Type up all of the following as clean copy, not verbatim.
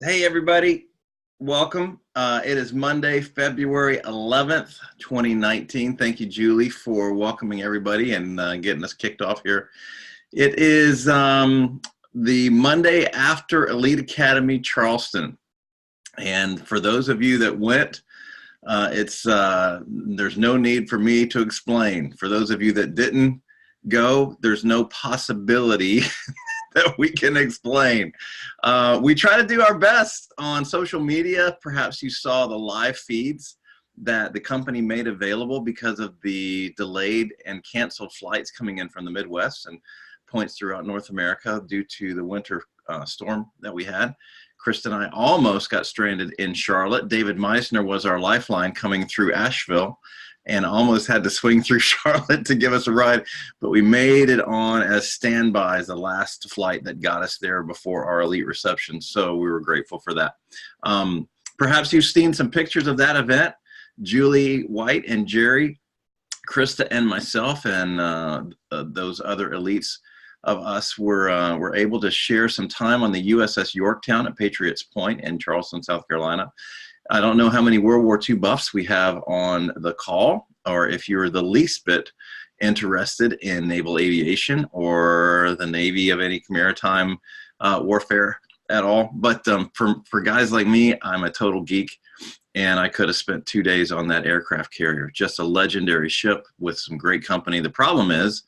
Hey, everybody. Welcome. It is Monday, February 11th, 2019. Thank you, Julie, for welcoming everybody and getting us kicked off here. It is the Monday after Elite Academy Charleston. And for those of you that went, there's no need for me to explain. For those of you that didn't go, there's no possibility that we can explain. We try to do our best on social media. Perhaps you saw the live feeds that the company made available because of the delayed and canceled flights coming in from the Midwest and points throughout North America due to the winter storm that we had. Krista and I almost got stranded in Charlotte. David Meissner was our lifeline coming through Asheville and almost had to swing through Charlotte to give us a ride, but we made it on as standby as the last flight that got us there before our elite reception, so we were grateful for that. Perhaps you've seen some pictures of that event. Julie White and Jerry, Krista and myself and those other elites of us were able to share some time on the USS Yorktown at Patriots Point in Charleston, South Carolina. I don't know how many World War II buffs we have on the call, or if you're the least bit interested in naval aviation or the Navy of any maritime warfare at all. But for guys like me, I'm a total geek, and I could have spent 2 days on that aircraft carrier. Just a legendary ship with some great company. The problem is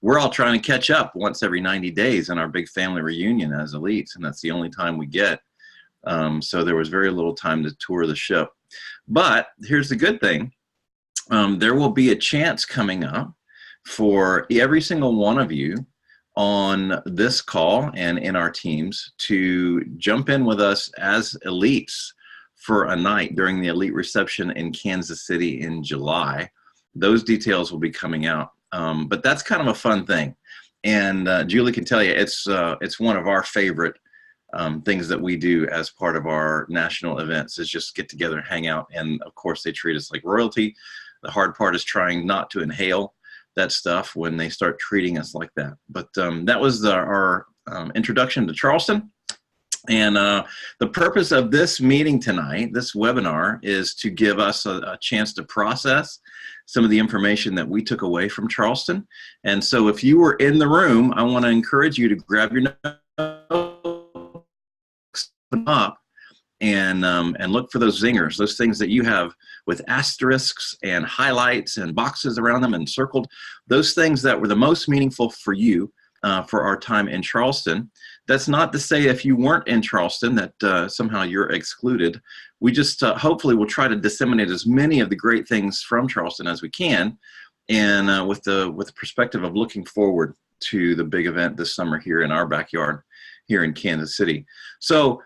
we're all trying to catch up once every 90 days in our big family reunion as elites, and that's the only time we get. So there was very little time to tour the ship. But here's the good thing. There will be a chance coming up for every single one of you on this call and in our teams to jump in with us as elites for a night during the elite reception in Kansas City in July. Those details will be coming out. But that's kind of a fun thing. And Julie can tell you it's one of our favorite things that we do as part of our national events is just get together and hang out. And of course they treat us like royalty. The hard part is trying not to inhale that stuff when they start treating us like that. But that was our introduction to Charleston. And the purpose of this meeting tonight, this webinar, is to give us a chance to process some of the information that we took away from Charleston. And so if you were in the room, I want to encourage you to grab your notes up and look for those zingers, those things that you have with asterisks and highlights and boxes around them and circled, those things that were the most meaningful for you for our time in Charleston. That's not to say if you weren't in Charleston that somehow you're excluded. We just hopefully will try to disseminate as many of the great things from Charleston as we can, and with the perspective of looking forward to the big event this summer here in our backyard here in Kansas City. So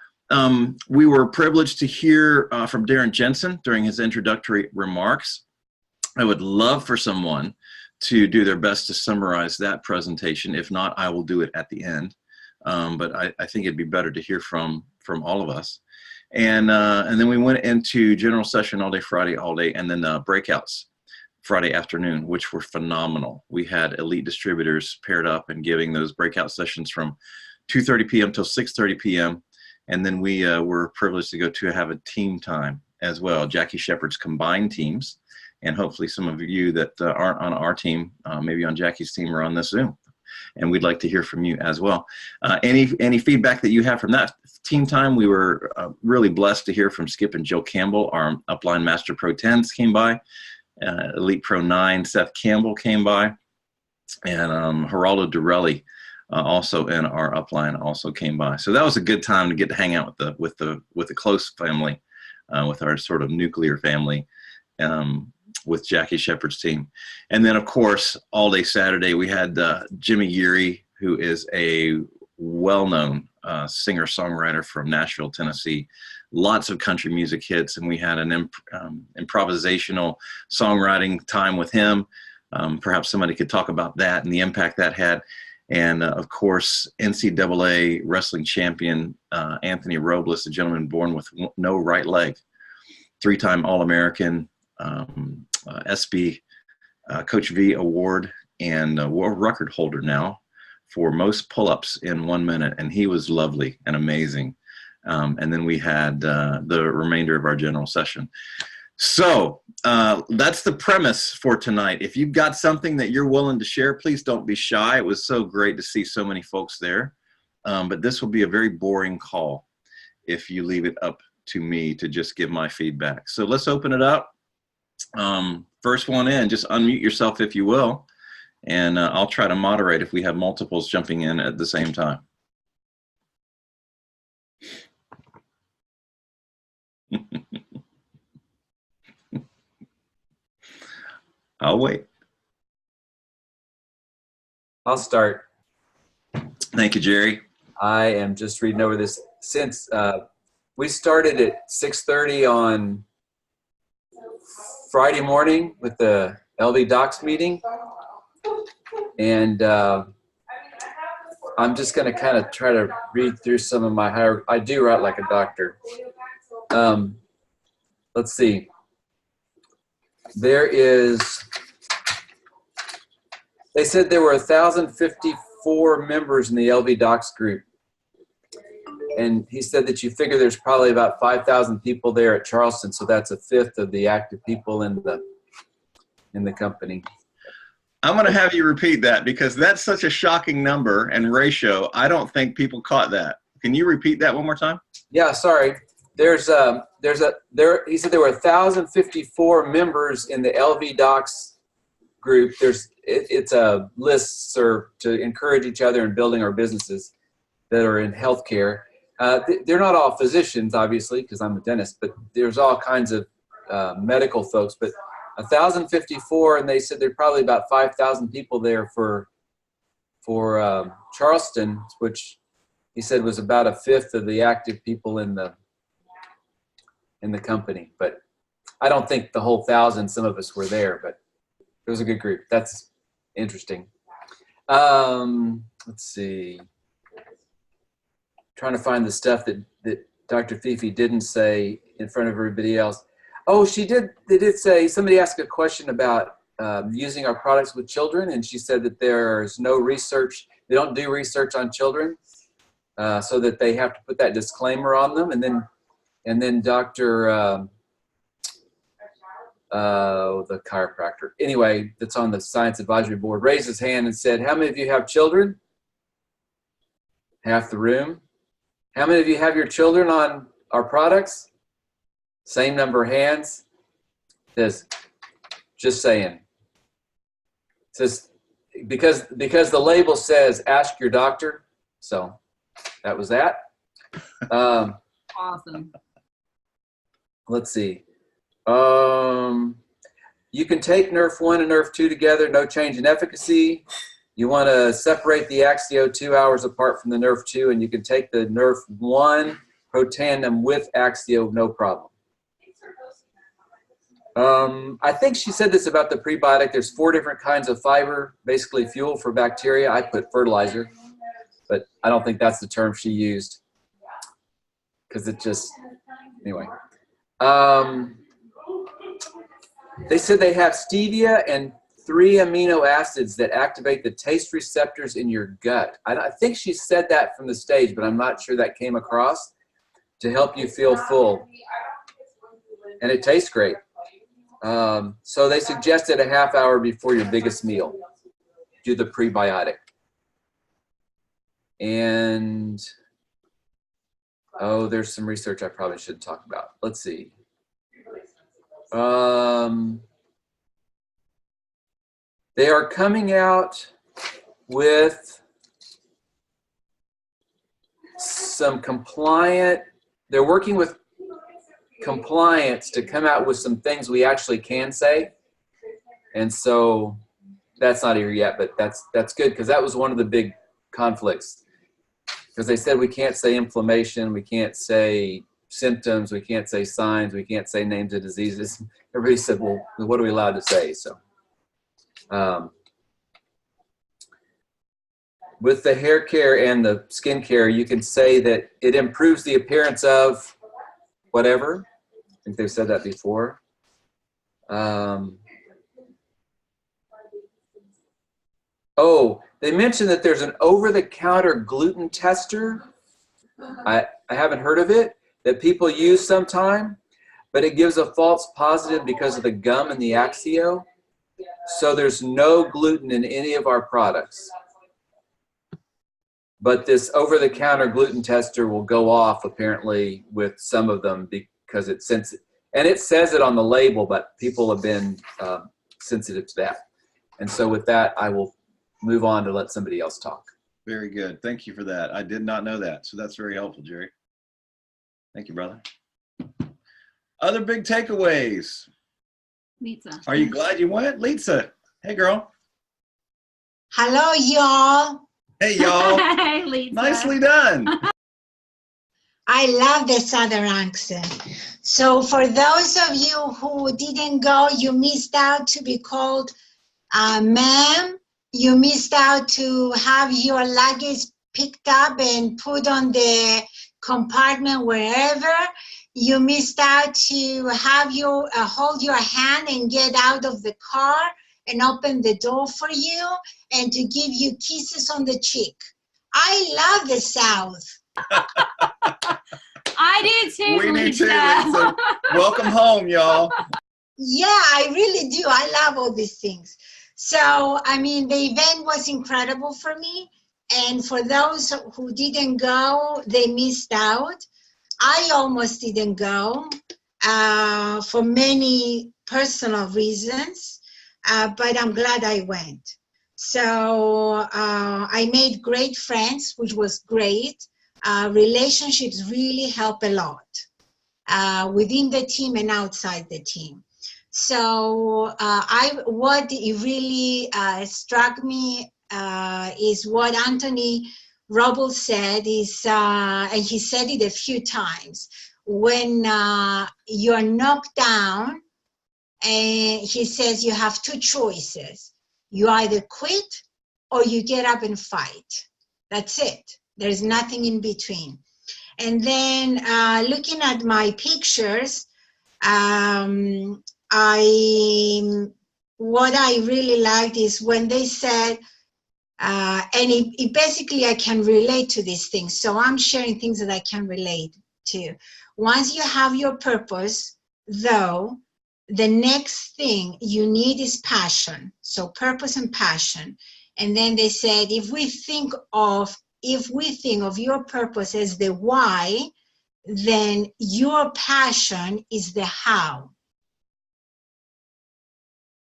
we were privileged to hear from Darren Jensen during his introductory remarks. I would love for someone to do their best to summarize that presentation. If not, I will do it at the end. But I think it'd be better to hear from all of us. And then we went into general session all day Friday, all day, and then breakouts Friday afternoon, which were phenomenal. We had elite distributors paired up and giving those breakout sessions from 2:30 p.m. till 6:30 p.m. And then we were privileged to have a team time as well, Jackie Shepard's combined teams. And hopefully some of you that aren't on our team, maybe on Jackie's team, are on this Zoom. And we'd like to hear from you as well. Any feedback that you have from that team time? We were really blessed to hear from Skip and Jill Campbell. Our upline Master Pro 10s came by. Elite Pro 9 Seth Campbell came by. And Geraldo Durelli, also in our upline, also came by. So that was a good time to get to hang out with the close family, with our sort of nuclear family, with Jackie Shepard's team. And then of course, all day Saturday, we had Jimmy Geary, who is a well-known singer-songwriter from Nashville, Tennessee. Lots of country music hits, and we had an improvisational songwriting time with him. Perhaps somebody could talk about that and the impact that had. And of course, NCAA wrestling champion Anthony Robles, a gentleman born with no right leg, three-time All-American, SB Coach V award, and world record holder now for most pull-ups in 1 minute. And he was lovely and amazing. And then we had the remainder of our general session. So that's the premise for tonight. If you've got something that you're willing to share, please don't be shy. It was so great to see so many folks there. But this will be a very boring call if you leave it up to me to just give my feedback. So let's open it up. First one in, just unmute yourself if you will. And I'll try to moderate if we have multiples jumping in at the same time. I'll wait. I'll start. Thank you, Jerry. I am just reading over this. Since we started at 6:30 on Friday morning with the LV Docs meeting, and I'm just going to kind of try to read through some of my higher. I do write like a doctor. Let's see. There is. They said there were 1,054 members in the LV Docs group. And he said that you figure there's probably about 5,000 people there at Charleston, so that's a fifth of the active people in the company. I'm going to have you repeat that because that's such a shocking number and ratio. I don't think people caught that. Can you repeat that one more time? Yeah, sorry. He said there were 1,054 members in the LV Docs group. It's a listserv to encourage each other in building our businesses that are in healthcare. They're not all physicians, obviously, because I'm a dentist, but there's all kinds of medical folks. But 1,054, and they said there's probably about 5,000 people there for Charleston, which he said was about a fifth of the active people in the company. But I don't think the whole 1,000. Some of us were there, but it was a good group. That's interesting. Let's see. Trying to find the stuff that Dr. Fifi didn't say in front of everybody else. Oh, she did. They did say, somebody asked a question about using our products with children, and she said that there's no research. They don't do research on children, so that they have to put that disclaimer on them. And then Dr. The chiropractor, anyway, that's on the Science Advisory Board, raised his hand and said, "How many of you have children?" Half the room. How many of you have your children on our products? Same number of hands. Says, just saying. Says, because the label says, ask your doctor. So that was that. Awesome. Let's see. You can take Nerf 1 and Nerf 2 together, no change in efficacy. You want to separate the Axio 2 hours apart from the Nerf 2, and you can take the Nerf 1 Pro Tandem with Axio, no problem. I think she said this about the prebiotic. There's 4 different kinds of fiber, basically fuel for bacteria. I put fertilizer, but I don't think that's the term she used because it just, anyway. They said they have stevia and 3 amino acids that activate the taste receptors in your gut. I think she said that from the stage, but I'm not sure that came across, to help you feel full. And it tastes great. So they suggested a half hour before your biggest meal. Do the prebiotic. And, oh, there's some research I probably should talk about. Let's see. They are coming out with some compliant, they're working with compliance to come out with some things we actually can say. And so that's not here yet, but that's good, because that was one of the big conflicts. Because they said we can't say inflammation, we can't say symptoms, we can't say signs, we can't say names of diseases. Everybody said, well, what are we allowed to say? So with the hair care and the skin care, you can say that it improves the appearance of whatever. I think they've said that before. Oh, they mentioned that there's an over-the-counter gluten tester. I I haven't heard of it, that people use sometime, but it gives a false positive because of the gum and the Axio. So there's no gluten in any of our products. But this over-the-counter gluten tester will go off apparently with some of them because it senses, and it says it on the label, but people have been sensitive to that. And so with that, I will move on to let somebody else talk. Very good. Thank you for that. I did not know that. So that's very helpful, Jerry. Thank you, brother. Other big takeaways. Lisa. Are you glad you went? Lisa. Hey, girl. Hello, y'all. Hey, y'all. Hey, Lisa. Nicely done. I love the Southern accent. So for those of you who didn't go, you missed out to be called ma'am. You missed out to have your luggage picked up and put on the compartment wherever. You missed out to have you hold your hand and get out of the car and open the door for you and to give you kisses on the cheek. I love the South. I do too, We do Lisa. too, Lisa. Welcome home, y'all. Yeah, I really do. I love all these things. So, I mean, the event was incredible for me. And for those who didn't go, they missed out. I almost didn't go for many personal reasons, but I'm glad I went. So I made great friends, which was great. Relationships really help a lot within the team and outside the team. So what really struck me is what Anthony Robles said is, and he said it a few times, when you're knocked down, and he says you have two choices. You either quit or you get up and fight. That's it. There's nothing in between. And then looking at my pictures, what I really liked is when they said, and it basically I can relate to these things. So I'm sharing things that I can relate to. Once you have your purpose, though, the next thing you need is passion. So purpose and passion. And then they said, if we think of your purpose as the why, then your passion is the how.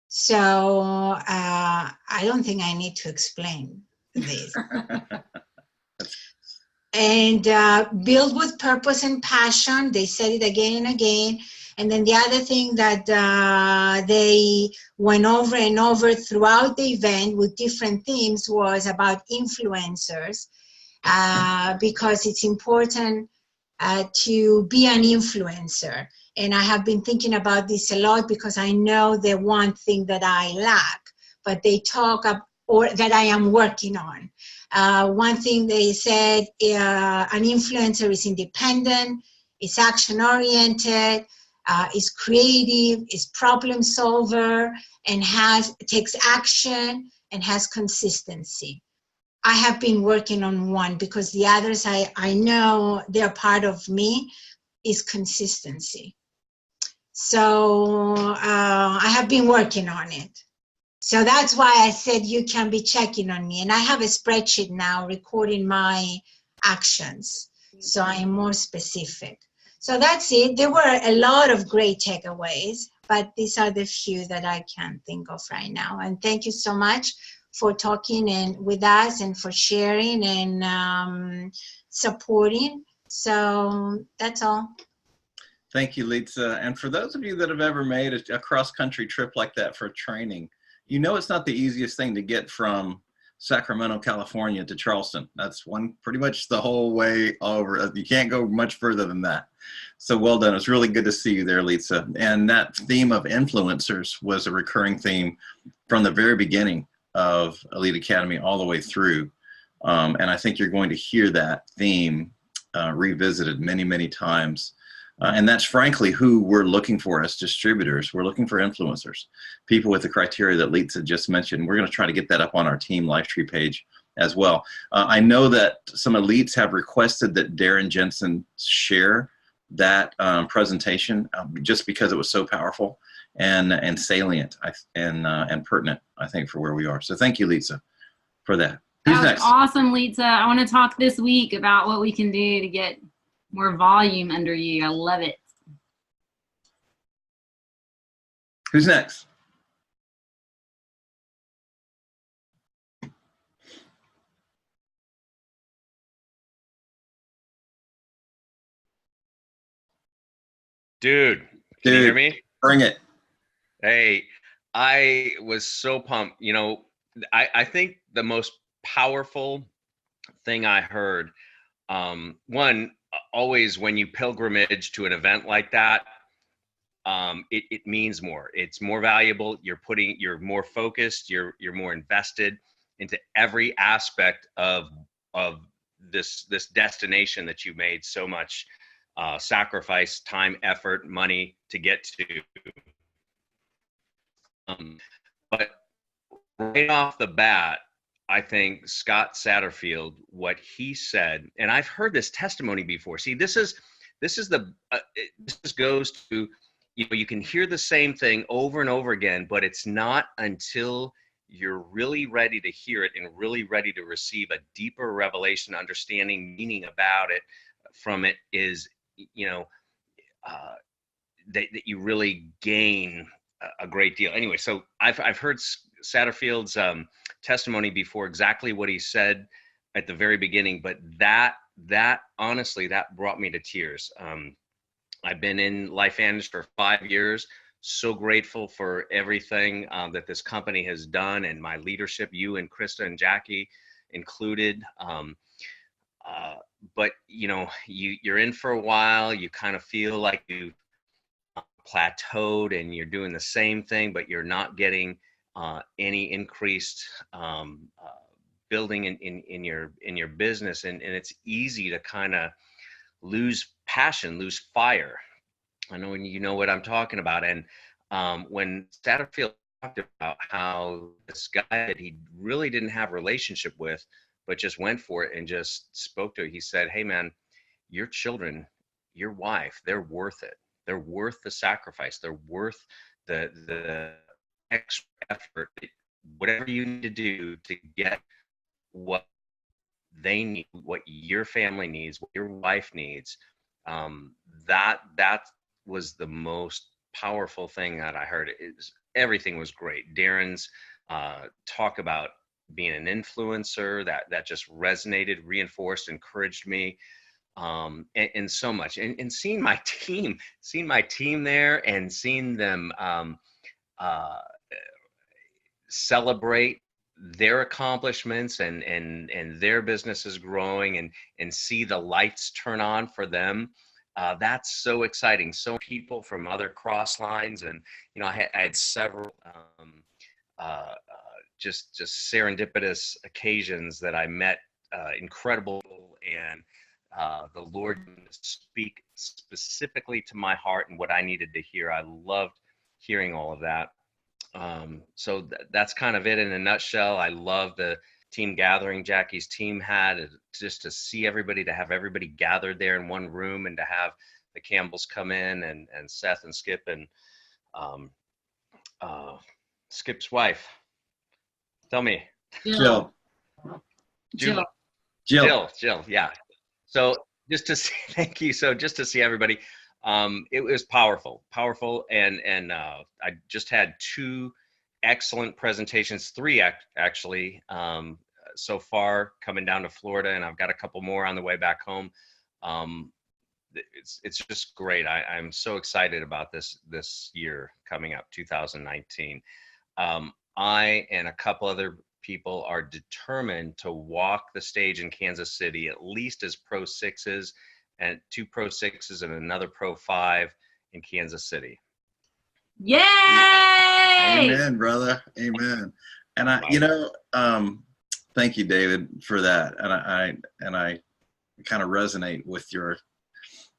So I don't think I need to explain this. And build with purpose and passion. They said it again and again. And then the other thing that they went over and over throughout the event with different themes was about influencers, because it's important to be an influencer. And I have been thinking about this a lot because I know the one thing that I lack, but they talk or that I am working on. One thing they said, an influencer is independent, is action-oriented, is creative, is problem solver, and takes action and has consistency. I have been working on one because the others I know they're part of me, is consistency. So I have been working on it. So that's why I said you can be checking on me. And I have a spreadsheet now recording my actions. So I am more specific. So that's it. There were a lot of great takeaways, but these are the few that I can think of right now. And thank you so much for talking with us and for sharing and supporting. So that's all. Thank you, Lisa. And for those of you that have ever made a cross-country trip like that for training, you know it's not the easiest thing to get from Sacramento, California to Charleston. That's pretty much the whole way over. You can't go much further than that. So well done. It's really good to see you there, Lisa. And that theme of influencers was a recurring theme from the very beginning of Elite Academy all the way through. And I think you're going to hear that theme revisited many, many times. And that's frankly who we're looking for as distributors. We're looking for influencers, people with the criteria that Lisa just mentioned. We're going to try to get that up on our Team Lifetree page as well. I know that some elites have requested that Darren Jensen share that presentation just because it was so powerful and salient and pertinent, I think, for where we are. So thank you, Lisa, for that. Who's That was next? awesome, Lisa. I want to talk this week about what we can do to get more volume under you. I love it. Who's next? Dude, can you hear me? Bring it. Hey, I was so pumped. You know, I think the most powerful thing I heard, one, always when you pilgrimage to an event like that, it means more. It's more valuable. You're more focused. You're more invested into every aspect of this destination that you made so much sacrifice, time, effort, money to get to. But right off the bat, I think Scott Satterfield, what he said, and I've heard this testimony before. See, this goes to, you know, you can hear the same thing over and over again, but it's not until you're really ready to hear it and really ready to receive a deeper revelation, understanding, meaning about it from it is, you know, that you really gain a great deal. Anyway, so I've heard Satterfield's testimony before, exactly what he said at the very beginning, but that honestly, that brought me to tears. I've been in Life Andes for 5 years. So grateful for everything that this company has done and my leadership, you and Krista and Jackie included. But you know, you're in for a while, you kind of feel like you've plateaued and you're doing the same thing, but you're not getting any increased building in your business, and it's easy to kind of lose passion, lose fire. I know you know what I'm talking about. And when Satterfield talked about how this guy that he really didn't have a relationship with, but just went for it and just spoke to it, he said, hey man, your children, your wife, they're worth it. They're worth the sacrifice. They're worth the extra effort, whatever you need to do to get what they need, what your family needs, what your wife needs. That was the most powerful thing that I heard. Everything was great. Darren's talk about being an influencer, that just resonated, reinforced, encouraged me, and so much. And seeing my team there and seeing them celebrate their accomplishments and their businesses growing and see the lights turn on for them. That's so exciting. So people from other cross lines, and you know, I had several just serendipitous occasions that I met incredible, and the Lord speak specifically to my heart and what I needed to hear. I loved hearing all of that. So that's kind of it in a nutshell. I love the team gathering Jackie's team had, just to see everybody, to have everybody gathered there in one room, and to have the Campbells come in, and Seth and Skip and Skip's wife. Tell me. Jill. Yeah. So just to see, thank you. So just to see everybody, it was powerful, and I just had 2 excellent presentations, 3 actually, so far, coming down to Florida, and I've got a couple more on the way back home. It's just great. I'm so excited about this year coming up, 2019. I and a couple other people are determined to walk the stage in Kansas City, at least as Pro 6s, and 2 Pro 6s and another Pro 5 in Kansas City. Yay! Amen, brother. Amen. And you know, thank you, David, for that. And I kind of resonate with your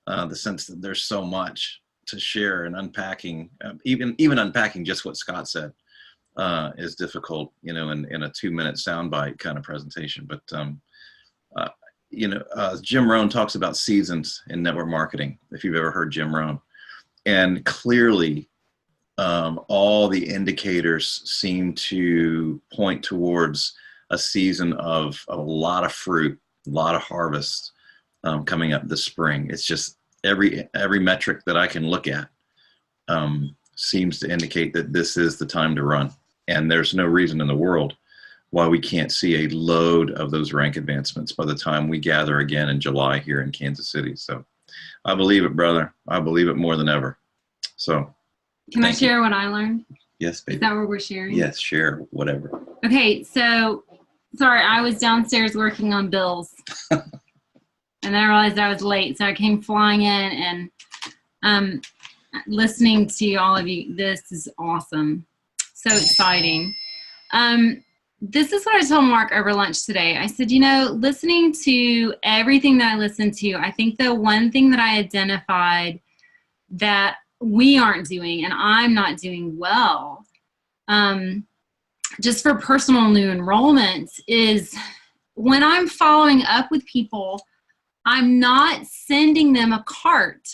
the sense that there's so much to share and unpacking, even unpacking just what Scott said. is difficult, in a 2-minute soundbite kind of presentation. But Jim Rohn talks about seasons in network marketing, if you've ever heard Jim Rohn. And clearly, all the indicators seem to point towards a season of a lot of fruit, a lot of harvest coming up this spring. It's just every metric that I can look at seems to indicate that this is the time to run. And there's no reason in the world why we can't see a load of those rank advancements by the time we gather again in July here in Kansas City. So I believe it, brother. I believe it more than ever. So can I share what I learned? Yes, baby. Is that what we're sharing? Yes, share whatever. Okay, so sorry, I was downstairs working on bills. And then I realized I was late, so I came flying in and listening to all of you. This is awesome. So exciting. This is what I told Mark over lunch today. I said, listening to everything that I listened to, I think the one thing that I identified that we aren't doing and I'm not doing well, just for personal new enrollments, is when I'm following up with people, I'm not sending them a cart.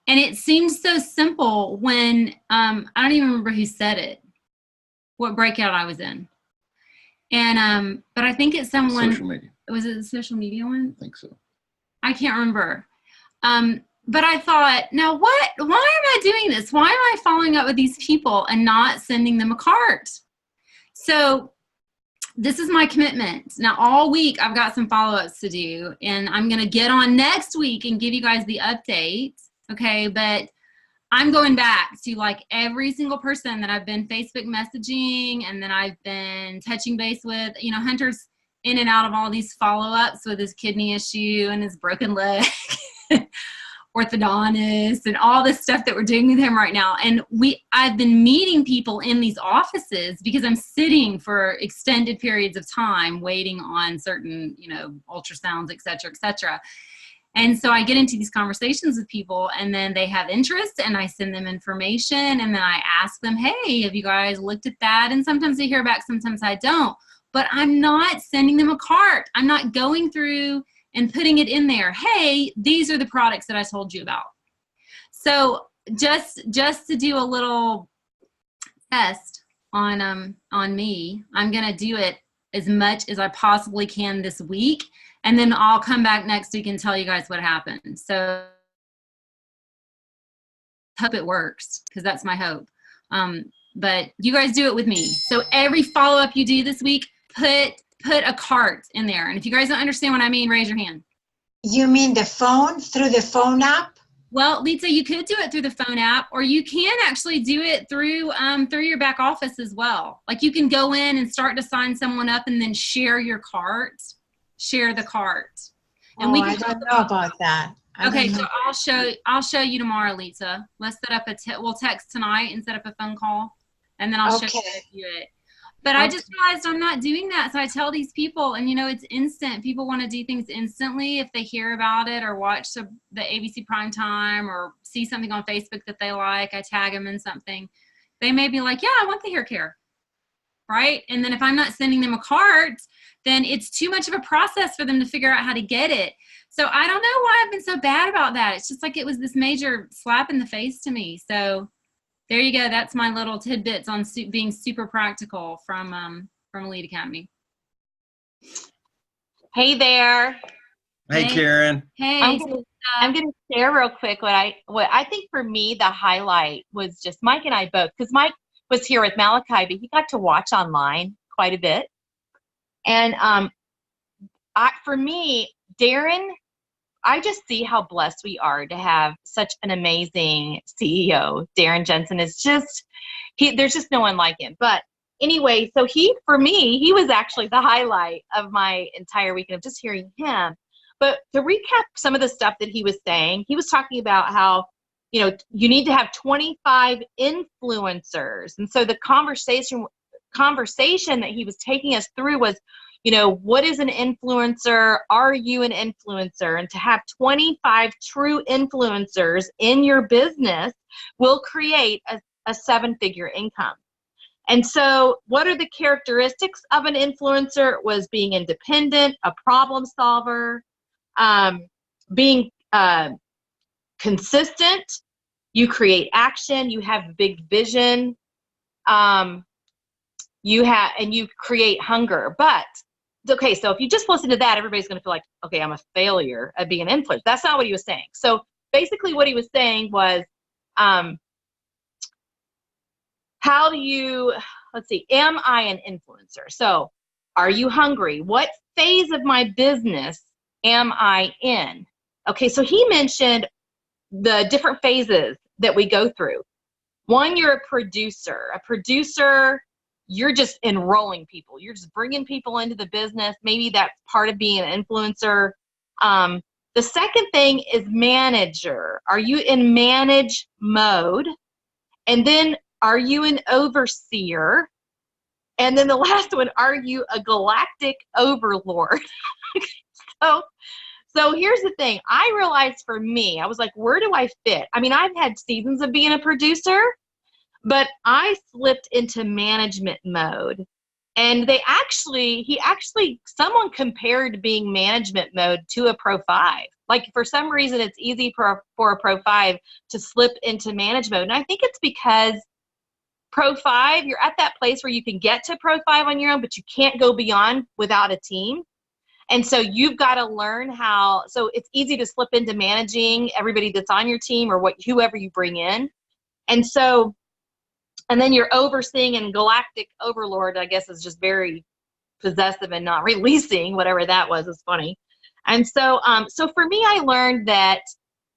And it seems so simple when, I don't even remember who said it, what breakout I was in. And, but I think it's someone, Social media. Was it the social media one? I think so. I can't remember. But I thought, now why am I doing this? Why am I following up with these people and not sending them a cart? So this is my commitment. Now all week I've got some follow-ups to do, and I'm going to get on next week and give you guys the update. Okay. But I'm going back to like every single person that I've been Facebook messaging and then I've been touching base with. Hunter's in and out of all these follow-ups with his kidney issue and his broken leg, orthodontist, and all this stuff that we're doing with him right now. And I've been meeting people in these offices because I'm sitting for extended periods of time waiting on certain, ultrasounds, et cetera, et cetera. And so I get into these conversations with people and then they have interest and I send them information and then I ask them, hey, have you guys looked at that? And sometimes I hear back, sometimes I don't. But I'm not sending them a cart. I'm not going through and putting it in there. Hey, these are the products that I told you about. So just to do a little test on me, I'm gonna do it as much as I possibly can this week, and then I'll come back next week and tell you guys what happened. So hope it works, because that's my hope. But you guys do it with me. So every follow-up you do this week, put a cart in there. And if you guys don't understand what I mean, raise your hand. You mean the phone, through the phone app? Well, Lisa, you could do it through the phone app, or you can actually do it through your back office as well. Like you can go in and start to sign someone up and then share your cart, share the cart. And I don't know about that. Okay, so I'll show you tomorrow, Lisa. Let's set up we'll text tonight and set up a phone call, and then I'll show you it. But I just realized I'm not doing that. So I tell these people, and it's instant. People want to do things instantly if they hear about it or watch the ABC Primetime or see something on Facebook that they like. I tag them in something. They may be like, yeah, I want the hair care. Right? And then if I'm not sending them a cart, then it's too much of a process for them to figure out how to get it. So I don't know why I've been so bad about that. It's just like it was this major slap in the face to me. So there you go. That's my little tidbits on being super practical from Elite Academy. Hey there. Hey, Karen. Hey. I'm gonna share real quick what I think for me the highlight was just Mike and I both, because Mike was here with Malachi, but he got to watch online quite a bit. And for me, Darren, I just see how blessed we are to have such an amazing CEO. Darren Jensen is just, there's just no one like him. But anyway, so for me, he was actually the highlight of my entire weekend of just hearing him. But to recap some of the stuff that he was saying, he was talking about how, you need to have 25 influencers. And so the conversation that he was taking us through was, what is an influencer? Are you an influencer? And to have 25 true influencers in your business will create a 7-figure income. And so what are the characteristics of an influencer? Was being independent, a problem solver, being consistent, you create action, you have big vision, you create hunger. But okay, so if you just listen to that, everybody's going to feel like, okay, I'm a failure at being an influencer. That's not what he was saying. So basically what he was saying was, how do you, let's see, am I an influencer? So are you hungry? What phase of my business am I in? Okay, so he mentioned the different phases that we go through. One, you're a producer. A producer, you're just enrolling people. You're just bringing people into the business. Maybe that's part of being an influencer. The second thing is manager. Are you in manage mode? And then are you an overseer? And then the last one, are you a galactic overlord? So here's the thing. I realized for me, I was like, where do I fit? I mean, I've had seasons of being a producer, but I slipped into management mode. And someone compared being management mode to a Pro 5. Like for some reason, it's easy for a Pro 5 to slip into management mode. And I think it's because Pro 5, you're at that place where you can get to Pro 5 on your own, but you can't go beyond without a team. And so you've got to learn how, so it's easy to slip into managing everybody that's on your team or whoever you bring in. And so, and then you're overseeing, and galactic overlord, I guess, is just very possessive and not releasing, whatever that was. It's funny. And so, so for me, I learned that,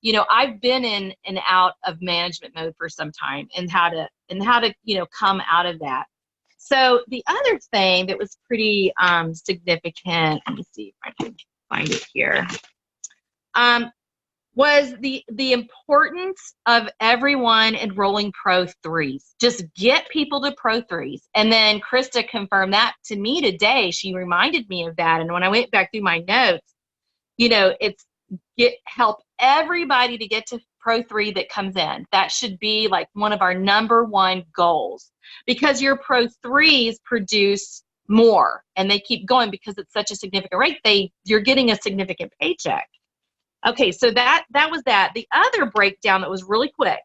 you know, I've been in and out of management mode for some time, and how to, you know, come out of that. So the other thing that was pretty significant, let me see if I can find it here, was the importance of everyone enrolling Pro 3s. Just get people to Pro 3s. And then Krista confirmed that to me today. She reminded me of that. And when I went back through my notes, you know, it's help everybody to get to Pro 3 that comes in. That should be like one of our #1 goals, because your Pro 3s produce more and they keep going because it's such a significant rate. You're getting a significant paycheck. Okay, so that was that. The other breakdown that was really quick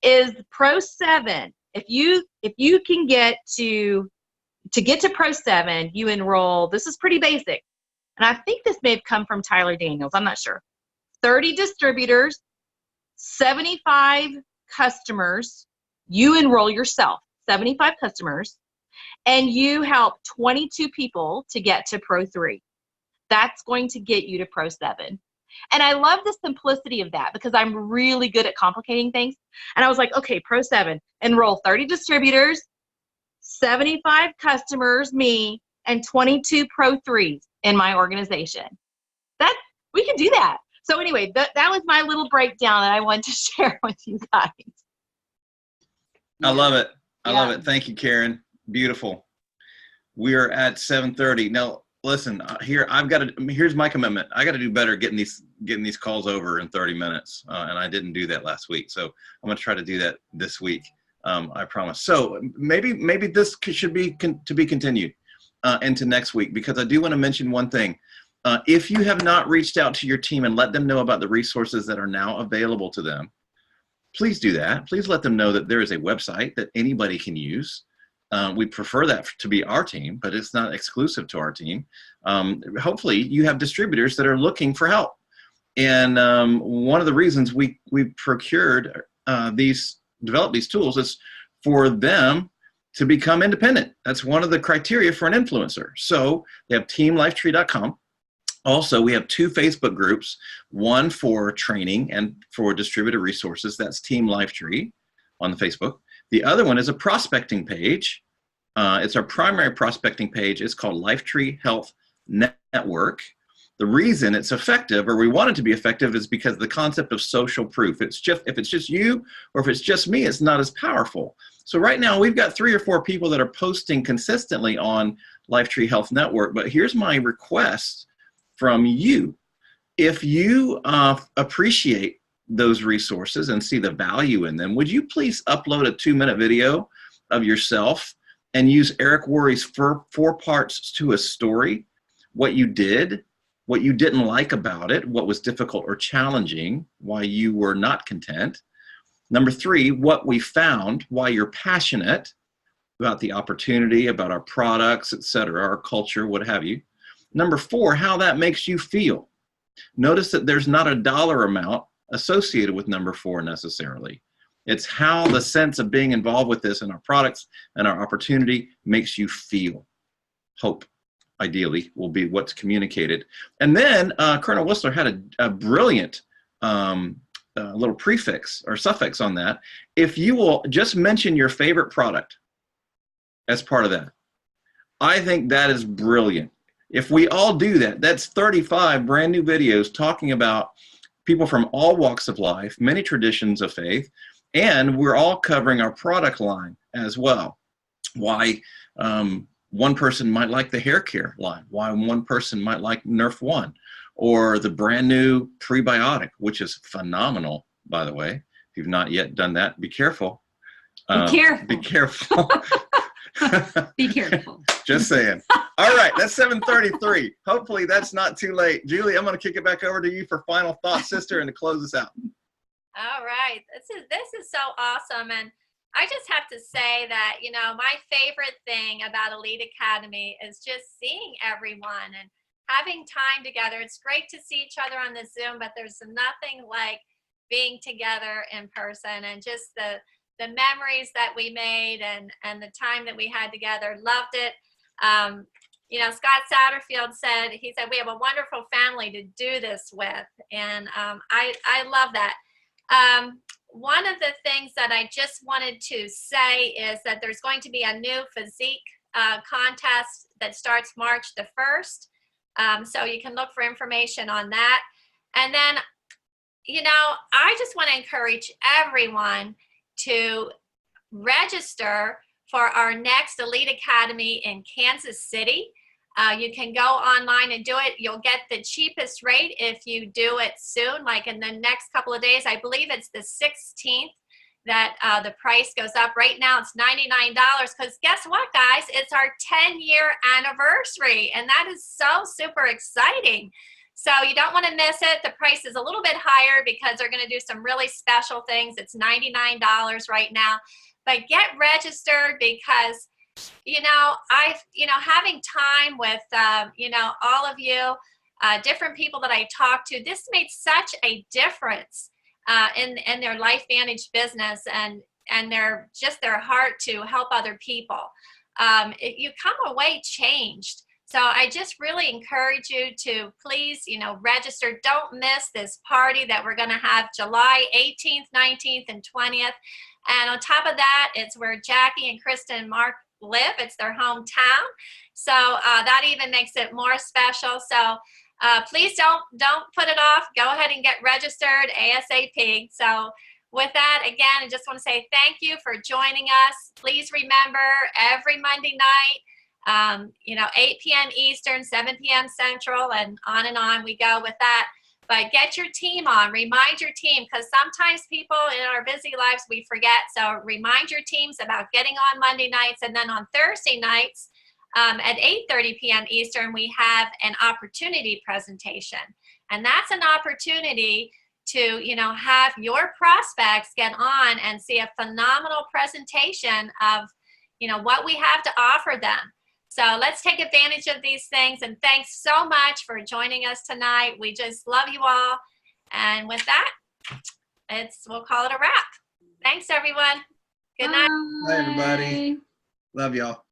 is Pro 7. If you can get to get to Pro 7, you enroll, this is pretty basic, and I think this may have come from Tyler Daniels, I'm not sure. 30 distributors, 75 customers, you enroll yourself, 75 customers, and you help 22 people to get to Pro 3. That's going to get you to Pro 7. And I love the simplicity of that, because I'm really good at complicating things. And I was like, okay, Pro 7, enroll 30 distributors, 75 customers, me, and 22 Pro 3s in my organization. We can do that. So anyway, that was my little breakdown that I wanted to share with you guys. I love it. I love it. Thank you, Karen. Beautiful. We are at 7:30. Now, listen, here's my commitment. I got to do better getting these calls over in 30 minutes. And I didn't do that last week. So I'm going to try to do that this week. I promise. So maybe this should be to be continued into next week, because I do want to mention one thing. If you have not reached out to your team and let them know about the resources that are now available to them, please do that. Please let them know that there is a website that anybody can use. We prefer that to be our team, but it's not exclusive to our team. Hopefully you have distributors that are looking for help. And one of the reasons we developed these tools is for them to become independent. That's one of the criteria for an influencer. So they have teamlifetree.com. Also, we have 2 Facebook groups, one for training and for distributor resources. That's Team Lifetree on the Facebook. The other one is a prospecting page. It's our primary prospecting page. It's called Lifetree Health Network. The reason it's effective, or we want it to be effective, is because the concept of social proof. If it's just you or if it's just me, it's not as powerful. So right now we've got 3 or 4 people that are posting consistently on Lifetree Health Network. But here's my request from you. If you appreciate those resources and see the value in them, would you please upload a 2-minute video of yourself and use Eric Worre's four parts to a story? What you did, what you didn't like about it, what was difficult or challenging, why you were not content. Number 3, what we found, why you're passionate about the opportunity, about our products, etc., our culture, what have you. Number 4, how that makes you feel. Notice that there's not a dollar amount associated with number 4 necessarily. It's how the sense of being involved with this and our products and our opportunity makes you feel. Hope, ideally, will be what's communicated. And then Colonel Whistler had a brilliant little prefix or suffix on that. If you will just mention your favorite product as part of that, I think that is brilliant. If we all do that, that's 35 brand new videos talking about people from all walks of life, many traditions of faith, and we're all covering our product line as well. Why one person might like the hair care line, why one person might like Nerf One, or the brand new prebiotic, which is phenomenal, by the way. If you've not yet done that, be careful. Be careful. Be careful. Be careful. Just saying. All right, that's 7:33. Hopefully that's not too late. Julie, I'm going to kick it back over to you for final thoughts, sister, and to close us out. All right. This is so awesome. And I just have to say that, you know, my favorite thing about Elite Academy is just seeing everyone and having time together. It's great to see each other on the Zoom, but there's nothing like being together in person, and just the memories that we made and the time that we had together. Loved it. You know, Scott Satterfield said, he said, we have a wonderful family to do this with. And I love that. One of the things that I just wanted to say is that there's going to be a new physique contest that starts March the 1st. So you can look for information on that. And then, you know, I just want to encourage everyone to register for our next Elite Academy in Kansas City. You can go online and do it. You'll get the cheapest rate if you do it soon, like in the next couple of days. I believe it's the 16th that the price goes up. Right now it's $99, because guess what, guys? It's our 10-year anniversary, and that is so super exciting. So you don't want to miss it. The price is a little bit higher because they're going to do some really special things. It's $99 right now. But get registered, because, you know, having time with, you know, all of you, different people that I talked to, this made such a difference in their LifeVantage business and their heart to help other people. You come away changed. So I just really encourage you to please, you know, register. Don't miss this party that we're going to have July 18th, 19th, and 20th. And on top of that, it's where Jackie and Kristen and Mark live. It's their hometown. So that even makes it more special. So please don't put it off. Go ahead and get registered ASAP. So with that, again, I just want to say thank you for joining us. Please remember, every Monday night, you know, 8 p.m. Eastern, 7 p.m. Central, and on we go with that. But get your team on. Remind your team, because sometimes people in our busy lives, we forget. So remind your teams about getting on Monday nights. And then on Thursday nights at 8:30 p.m. Eastern, we have an opportunity presentation. And that's an opportunity to, you know, have your prospects get on and see a phenomenal presentation of, you know, what we have to offer them. So let's take advantage of these things. And thanks so much for joining us tonight. We just love you all. And with that, we'll call it a wrap. Thanks, everyone. Good night. Bye, everybody. Love y'all.